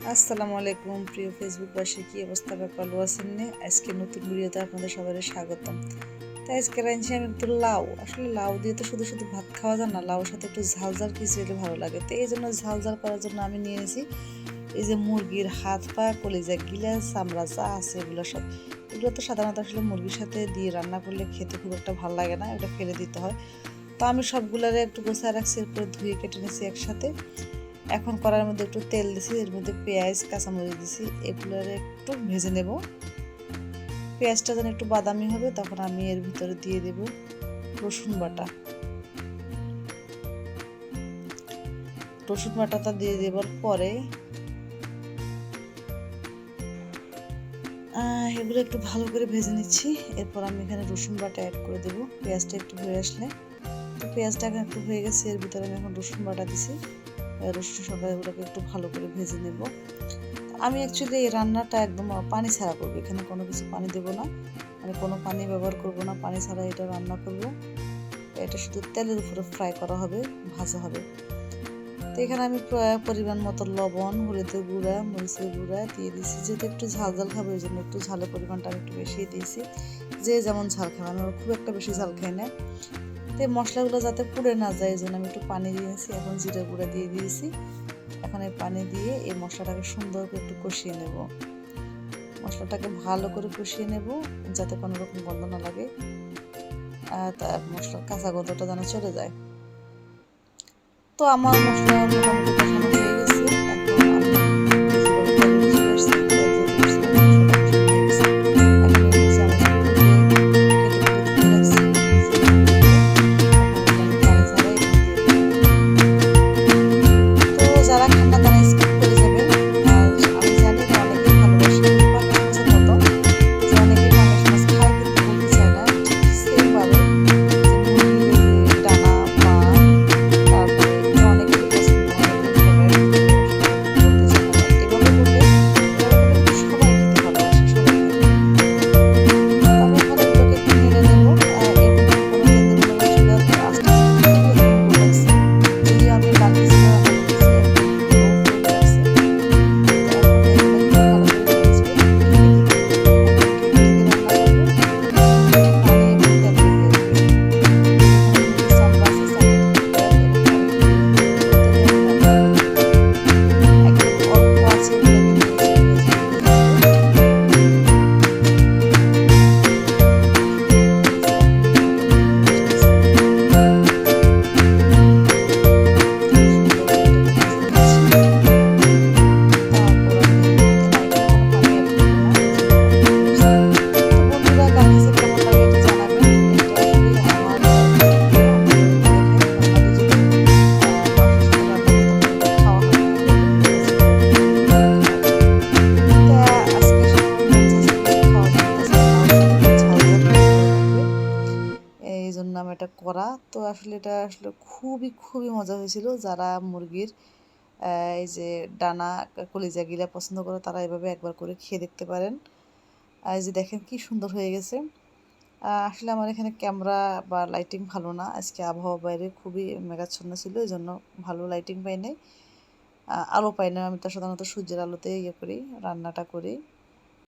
আসসালামু আলাইকুম প্রিয় ফেসবুকবাসী, কি অবস্থা? ভালো আছেন নে? আজকে নতুন ভিডিওতে আপনাদের সবাই স্বাগতম। তাই আজকে রাঁধছি আমি একটু লাউ। আসলে লাউ দিয়ে তো শুধু শুধু ভাত খাওয়া যায় না, লাউর সাথে একটু ঝাল ঝাল কিছু হলে ভালো লাগে। তো এই জন্য ঝাল ঝাল করার জন্য আমি নিয়ে নিয়েছি এই যে মুরগির হাত পা কলিজা গিলা চামড়া যা আছে এগুলো সব। এগুলো তো সাধারণত আসলে মুরগির সাথে দিয়ে রান্না করলে খেতে খুব একটা ভালো লাগে না, এটা ফেলে দিতে হয়। তো আমি সবগুলারে একটু গোছায় রাখছি, এরপরে ধুয়ে কেটে নিয়েছি একসাথে। এখন কড়াইয়ের মধ্যে একটু তেল দিছি, এর মধ্যে পেঁয়াজ কাঁচামরিচ দিছি, এগুলোর একটু ভেজে নেব। পেঁয়াজটা যেন একটু বাদামি হবে তখন আমি এর ভিতরে দিয়ে দেব রসুন বাটা। রসুন বাটাটা দিয়ে দেওয়ার পরে এগুলো একটু ভালো করে ভেজে নিচ্ছি। এরপর আমি এখানে রসুন বাটা অ্যাড করে দেব পেঁয়াজটা একটু হয়ে আসলে। তো পেঁয়াজটা এখন একটু হয়ে গেছে, এর ভিতরে আমি এখন রসুন বাটা দিছি। রসুন সবাই এগুলোকে একটু ভালো করে ভেজে নেব। আমি অ্যাকচুয়ালি এই রান্নাটা একদম পানি ছাড়া করবো, এখানে কোনো কিছু পানি দেবো না, মানে কোনো পানি ব্যবহার করব না, পানি ছাড়া এটা রান্না করব। এটা শুধু তেলের উপরে ফ্রাই করা হবে, ভাজা হবে। তো এখানে আমি পরিমাণ মতো লবণ, হলুদের গুঁড়া, মরিচের গুঁড়া দিয়ে দিয়েছি। যেহেতু একটু ঝাল ঝাল খাবো এই জন্য একটু ঝালের পরিমাণটা আমি একটু বেশি দিয়েছি। যে যেমন ঝাল খাবে, আমি খুব একটা বেশি ঝাল খাই না। তো এই মশলাগুলো যাতে পুড়ে না যায় এই জন্য আমি একটু পানি দিয়েছি। এখন জিরে গুঁড়া দিয়ে দিয়েছি। এখন এই পানি দিয়ে এই মশলাটাকে সুন্দর করে একটু কষিয়ে নেব। মশলাটাকে ভালো করে কষিয়ে নেব যাতে কোনো রকম গন্ধ না লাগে, তার মশলার কাঁচা গন্ধটা যেন চলে যায়। তো আমার মশলা মোটামুটি কষানো হয়ে গেছে। এখন আমি যেভাবে তেলে ভেজে রাখছি, তেল যেহেতু উঠছে, মশলাটা কষানো হয়ে গেছে। এখন এই যে আমি কেটে কেটে ধুয়ে রাখছি যে মুরগিগুলো, এখন এগুলো আমি পানি ছাড়াই এখানে দিয়ে দেবো। তো যারা খান না তারা স্কিপ করে যাবেন। আর আমি জানি না অনেকেই ভালোবাসেন পাঙ্গাস মাছের মতো, যে অনেকেই পাঙ্গাস মাছ খায় কিন্তু বলতে চায় না। ঠিক সেম ভাবে যে মুরগির এই যে ডানা পা, তারপরে এগুলো অনেকেরই পছন্দ, অনেকেরই ফেভারিট, কিন্তু আসলে অনেকে বলতে চায় না। বাট এভাবে করলে কিন্তু সবাই খেতে ভালোবাসে, সবাই খাবে। তো আমি এখন এগুলোকে একটু নেড়ে নেব। এর মধ্যে আমি কোনো তেল দেবো না, আমি চুলার আঁচটা খুবই একদম লো রাখছি। যদিও আমি বাকি ছিল রান্না করতেছি একদম লো ফ্লেমে রাখছি। তো এখন এগুলো একটু ভালো করে নেড়ে চেড়ে ঢেকে দিব। এখন ঢেকে ঢেকে রান্না করব যতক্ষণ না জানি পানি এবং তেল বেরিয়ে আসবে। যেখানে মুরগির চামড়া আছে, চামড়া থেকে তেল এবং পানি বেরিয়ে আসবে, ওই পর্যন্তই আমি রান্না করব। একদম অল্প আঁচে এগুলোকে নেড়ে চেড়ে ভেজে নেব। এই যে এখন মোটামুটি হয়ে আসতেছে। খুব সুন্দর করে এটাকে ভেজে নিচ্ছি। তারপর আমি এখন কোনো পানি অ্যাড করব না, যেহেতু পানি বেরিয়ে আসছে। তো বন্ধুরা, কার কাছে কেমন লাগে এটা জানাবেন। এটা আসলে আমার খুব প্রিয়, আপনাদেরও যদি খাই ভালো লাগে। যদি মাংসের সাথে রান্না করি তখন এটা খাওয়া হয় না, এভাবে ভেজে করে খাওয়া যায়। তা আজকে আসলে আমার মন চাইছিল এটা খাওয়ার জন্য, তাছাড়া লাউর সাথে একটু ঝাল ঝাল হলে ভালো লাগবে, এই জন্য আমি এটা করা। তো আসলে এটা আসলে খুবই খুবই মজা হয়েছিল। যারা মুরগির এই যে ডানা কলিজা গিলা পছন্দ করে তারা এভাবে একবার করে খেয়ে দেখতে পারেন। আর এই যে দেখেন কি সুন্দর হয়ে গেছে। আসলে আমার এখানে ক্যামেরা বা লাইটিং ভালো না, আজকে আবহাওয়া বাইরে খুবই মেঘাচ্ছন্ন ছিল, এই জন্য ভালো লাইটিং পাই নাই, আলো পাই না। আমি তো সাধারণত সূর্যের আলোতে ইয়ে করি, রান্নাটা করি।